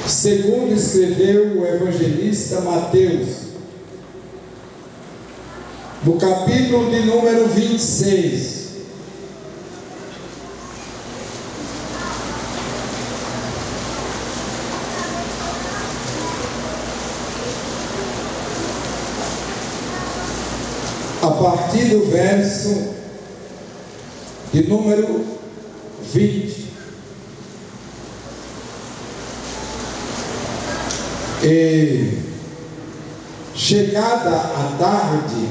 segundo escreveu o evangelista Mateus, no capítulo de número 26, a partir do verso de número 20. E chegada a tarde,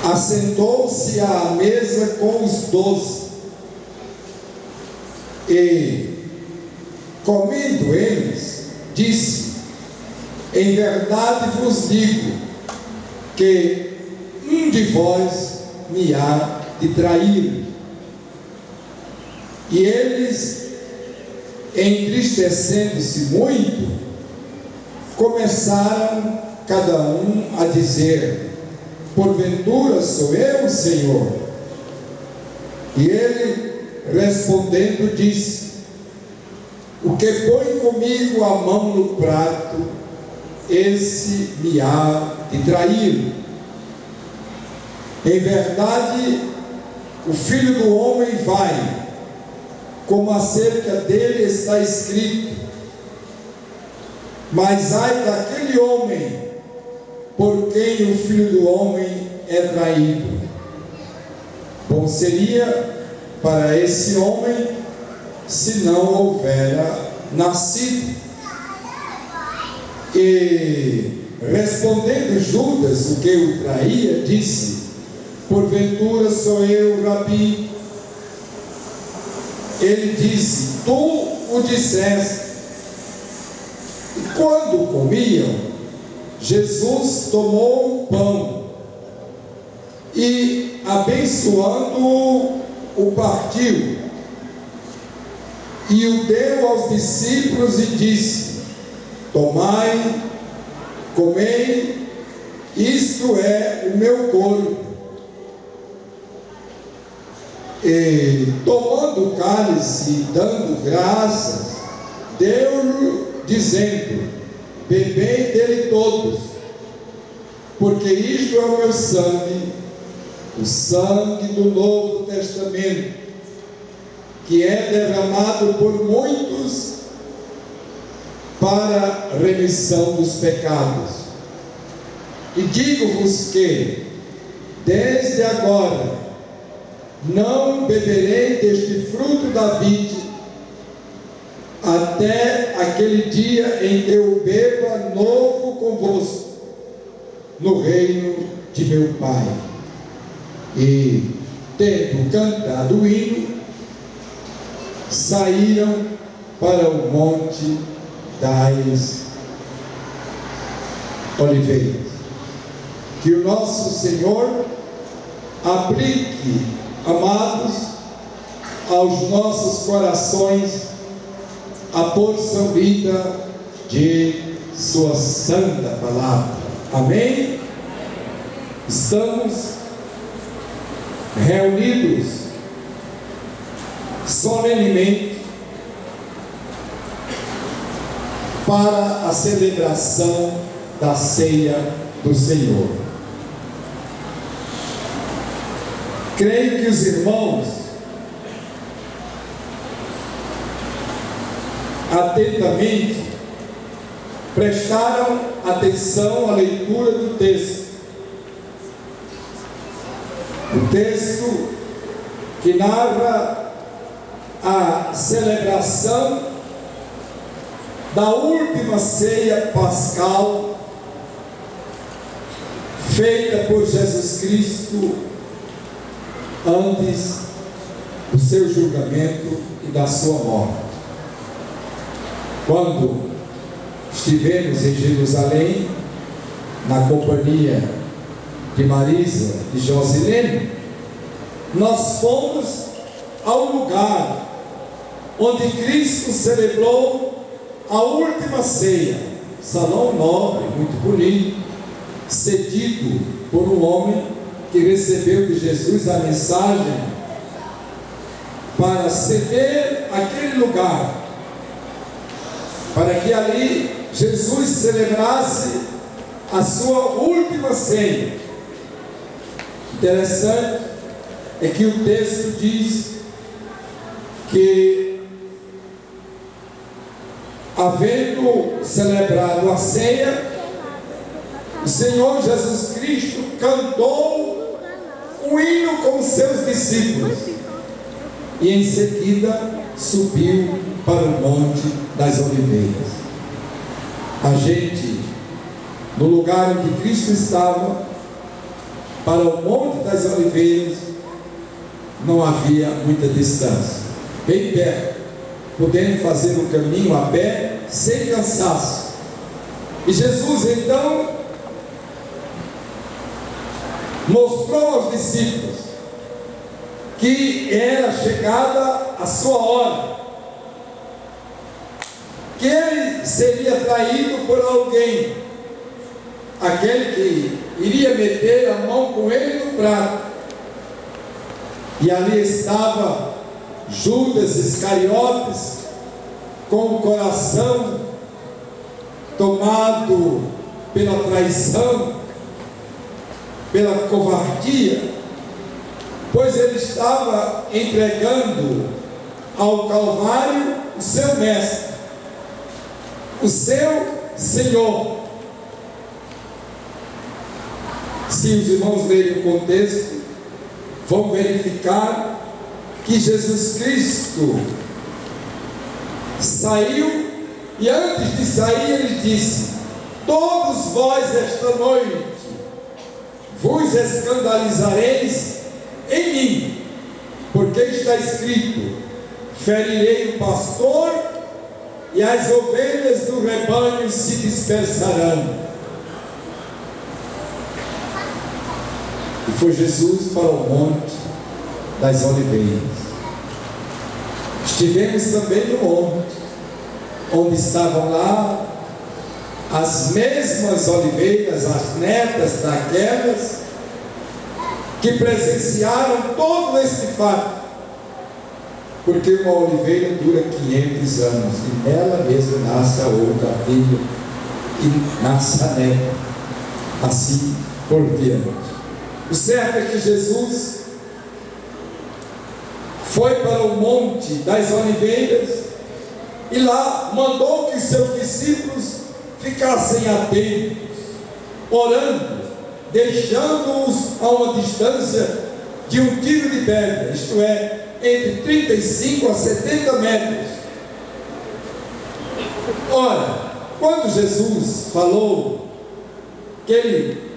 assentou-se à mesa com os 12, e comendo eles, disse: em verdade vos digo que um de vós me há de trair. E eles, entristecendo-se muito, começaram cada um a dizer: porventura sou eu, Senhor? E ele, respondendo, disse: o que põe comigo a mão no prato, esse me há de trair. Em verdade, o Filho do Homem vai, como acerca dele está escrito. Mas ai daquele homem por quem o Filho do Homem é traído. Bom seria para esse homem se não houvera nascido. E respondendo Judas, o que o traía, disse: porventura sou eu, Rabi? Ele disse: tu o disseste. E quando comiam, Jesus tomou o pão e, abençoando-o, o partiu e o deu aos discípulos e disse: tomai, comei, isto é o meu corpo. E tomando o cálice e dando graças, deu-lhe, dizendo: bebei dele todos, porque isto é o meu sangue, o sangue do Novo Testamento, que é derramado por muitos para a remissão dos pecados. E digo-vos que, desde agora, não beberei deste fruto da vide, até aquele dia em que eu beba novo convosco no reino de meu Pai. E, tendo cantado o hino, saíram para o monte das Oliveiras. Que o nosso Senhor aplique, amados, aos nossos corações a porção vida de sua santa palavra. Amém? Estamos reunidos solenemente para a celebração da ceia do Senhor. Creio que os irmãos atentamente prestaram atenção à leitura do texto. O texto que narra a celebração da última ceia pascal feita por Jesus Cristo antes do seu julgamento e da sua morte. Quando estivemos em Jerusalém, na companhia de Marisa e Josilene, nós fomos ao lugar onde Cristo celebrou a última ceia, salão nobre, muito bonito, cedido por um homem que recebeu de Jesus a mensagem para ceder aquele lugar, para que ali Jesus celebrasse a sua última ceia. Interessante é que o texto diz que, havendo celebrado a ceia, o Senhor Jesus Cristo cantou um hino com os seus discípulos e em seguida subiu para o Monte das Oliveiras. A gente, no lugar onde Cristo estava, para o Monte das Oliveiras, não havia muita distância, bem perto, podendo fazer o caminho a pé sem cansaço. E Jesus então mostrou aos discípulos que era chegada a sua hora, que ele seria traído por alguém, aquele que iria meter a mão com ele no prato. E ali estava Judas Iscariotes, com o coração tomado pela traição, pela covardia, pois ele estava entregando ao Calvário o seu mestre, o seu Senhor. Se os irmãos lerem o contexto, vão verificar que Jesus Cristo saiu, e antes de sair ele disse: todos vós esta noite vos escandalizareis em mim, porque está escrito: ferirei o pastor e as ovelhas do rebanho se dispersarão. E foi Jesus para o Monte das Oliveiras. Estivemos também no monte, onde estavam lá as mesmas oliveiras, as netas daquelas que presenciaram todo este fato, porque uma oliveira dura 500 anos, e nela mesma nasce a outra, a filha, e nasce a neta, assim por diante. O certo é que Jesus foi para o Monte das Oliveiras e lá mandou que os seus discípulos ficassem atentos, orando, deixando-os a uma distância de um tiro de pedra, isto é, entre 35 a 70 metros. Ora, quando Jesus falou que ele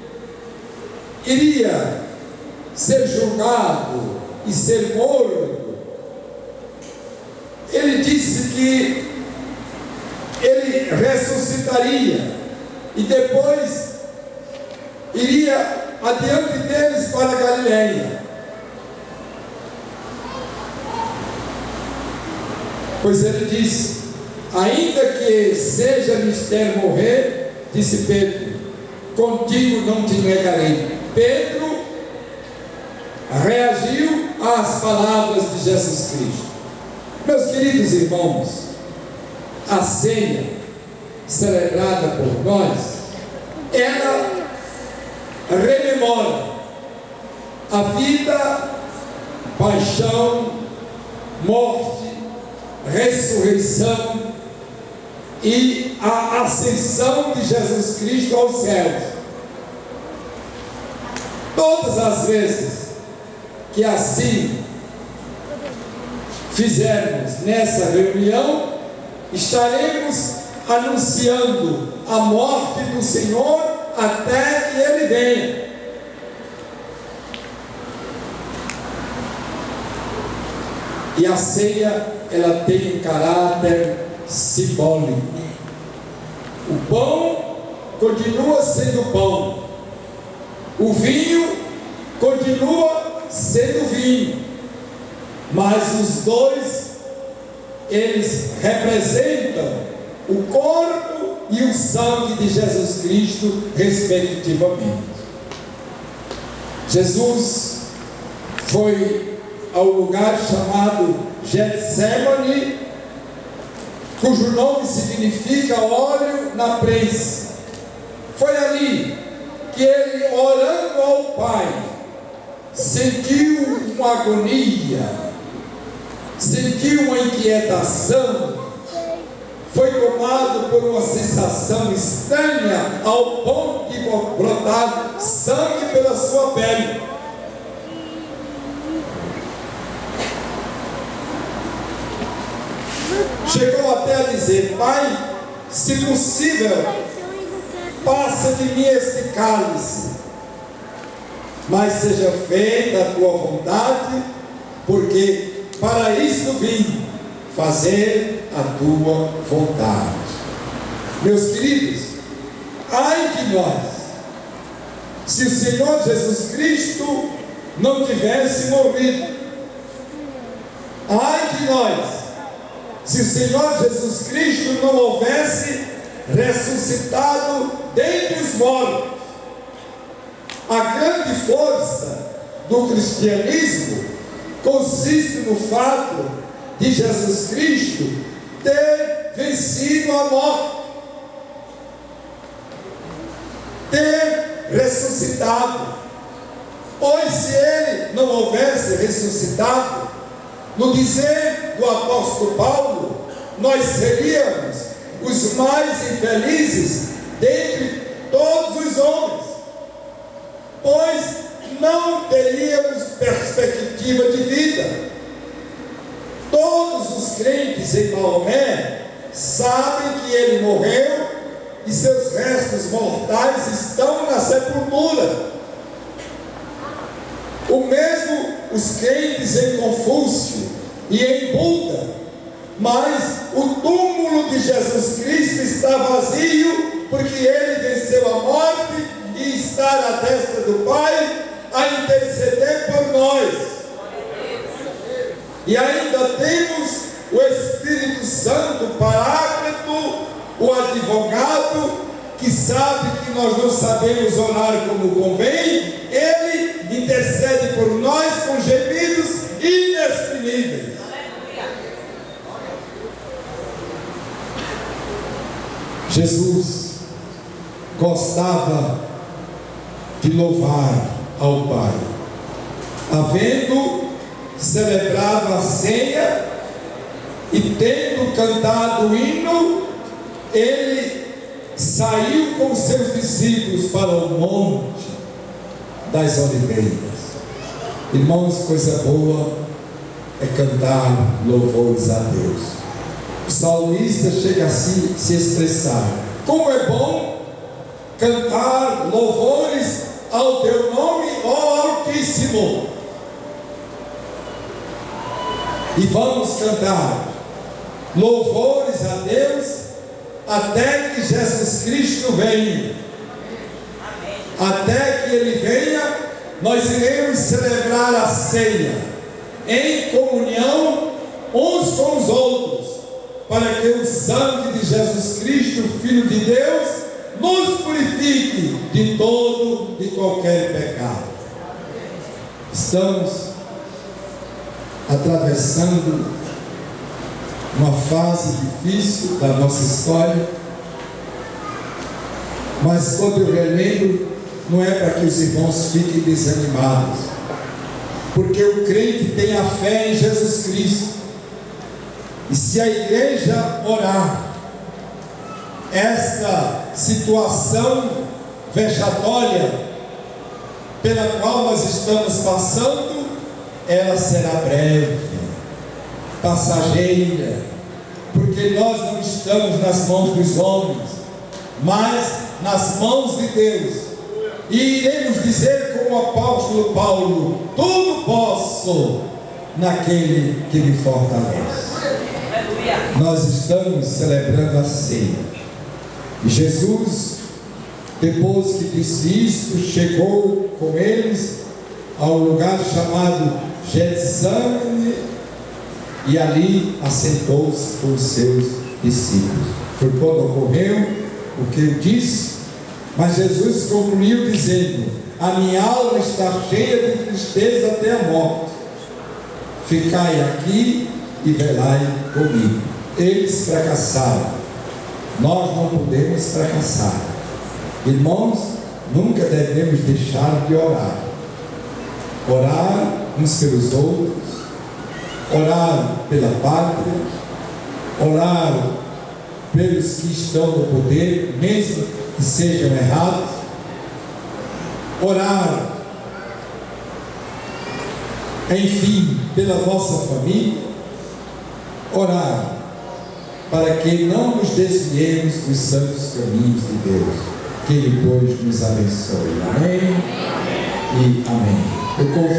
iria ser julgado e ser morto, ele disse que ele ressuscitaria e depois iria adiante deles para a Galileia. Pois ele disse: ainda que seja mister morrer, disse Pedro, contigo não te negarei. Pedro reagiu às palavras de Jesus Cristo. Meus queridos irmãos, a ceia celebrada por nós, ela rememora a vida, paixão, morte, ressurreição e a ascensão de Jesus Cristo aos céus. Todas as vezes que assim fizermos nessa reunião, estaremos anunciando a morte do Senhor até que Ele venha. E a ceia, ela tem um caráter simbólico. O pão continua sendo pão, o vinho continua sendo vinho, mas os dois, eles representam o corpo e o sangue de Jesus Cristo, respectivamente. Jesus foi ao lugar chamado Getsemane, cujo nome significa óleo na prensa. Foi ali que ele, orando ao Pai, sentiu uma agonia, sentiu uma inquietação, foi tomado por uma sensação estranha ao ponto de brotar sangue pela sua pele. Chegou até a dizer: Pai, se possível, passa de mim este cálice, mas seja feita a tua vontade, porque para isso vim, fazer a tua vontade. Meus queridos, ai de nós, se o Senhor Jesus Cristo não tivesse morrido. Ai de nós, se o Senhor Jesus Cristo não houvesse ressuscitado dentre os mortos. A grande força do cristianismo consiste no fato de Jesus Cristo ter vencido a morte, ter ressuscitado. Pois se ele não houvesse ressuscitado, no dizer do apóstolo Paulo, nós seríamos os mais infelizes dentre todos os homens, pois não teríamos perspectiva de vida. Todos os crentes em Maomé sabem que ele morreu e seus restos mortais estão na sepultura. O mesmo os crentes em Confúcio e em Buda, mas o túmulo de Jesus Cristo está vazio, porque ele venceu a morte e está à destra do Pai a interceder por nós. E ainda temos o Espírito Santo Paráclito, o advogado, que sabe que nós não sabemos orar como convém. Ele intercede por nós com gemidos inexprimíveis. Jesus gostava de louvar ao Pai. Havendo celebrado a ceia e tendo cantado o hino, ele saiu com seus discípulos para o Monte das Oliveiras. Irmãos, coisa boa é cantar louvores a Deus. O salmista chega assim a se expressar: como é bom cantar louvores ao teu nome, ó Altíssimo. E vamos cantar louvores a Deus até que Jesus Cristo venha. Até que Ele venha, nós iremos celebrar a ceia em comunhão uns com os outros, para que o sangue de Jesus Cristo, Filho de Deus, nos purifique de todo e qualquer pecado. Estamos atravessando uma fase difícil da nossa história, mas quando eu relembro, não é para que os irmãos fiquem desanimados, porque o crente tem a fé em Jesus Cristo, e se a igreja orar, esta situação vexatória pela qual nós estamos passando, ela será breve, passageira, porque nós não estamos nas mãos dos homens, mas nas mãos de Deus. E iremos dizer como o apóstolo Paulo: tudo posso naquele que me fortalece. Nós estamos celebrando a ceia, e Jesus, depois que disse isto, chegou com eles ao lugar chamado Getsemane, e ali assentou-se com os seus discípulos. Foi quando ocorreu o que eu disse, mas Jesus concluiu dizendo: a minha alma está cheia de tristeza até a morte. ficai aqui e velai comigo. Eles fracassaram, nós não podemos fracassar. Irmãos, nunca devemos deixar de orar. Orar uns pelos outros, orar pela pátria, orar pelos que estão no poder, mesmo que sejam errados, orar, enfim, pela nossa família, orar para que não nos desviemos dos santos caminhos de Deus. Que Ele, pois, nos abençoe. Amém e amém. Eu convido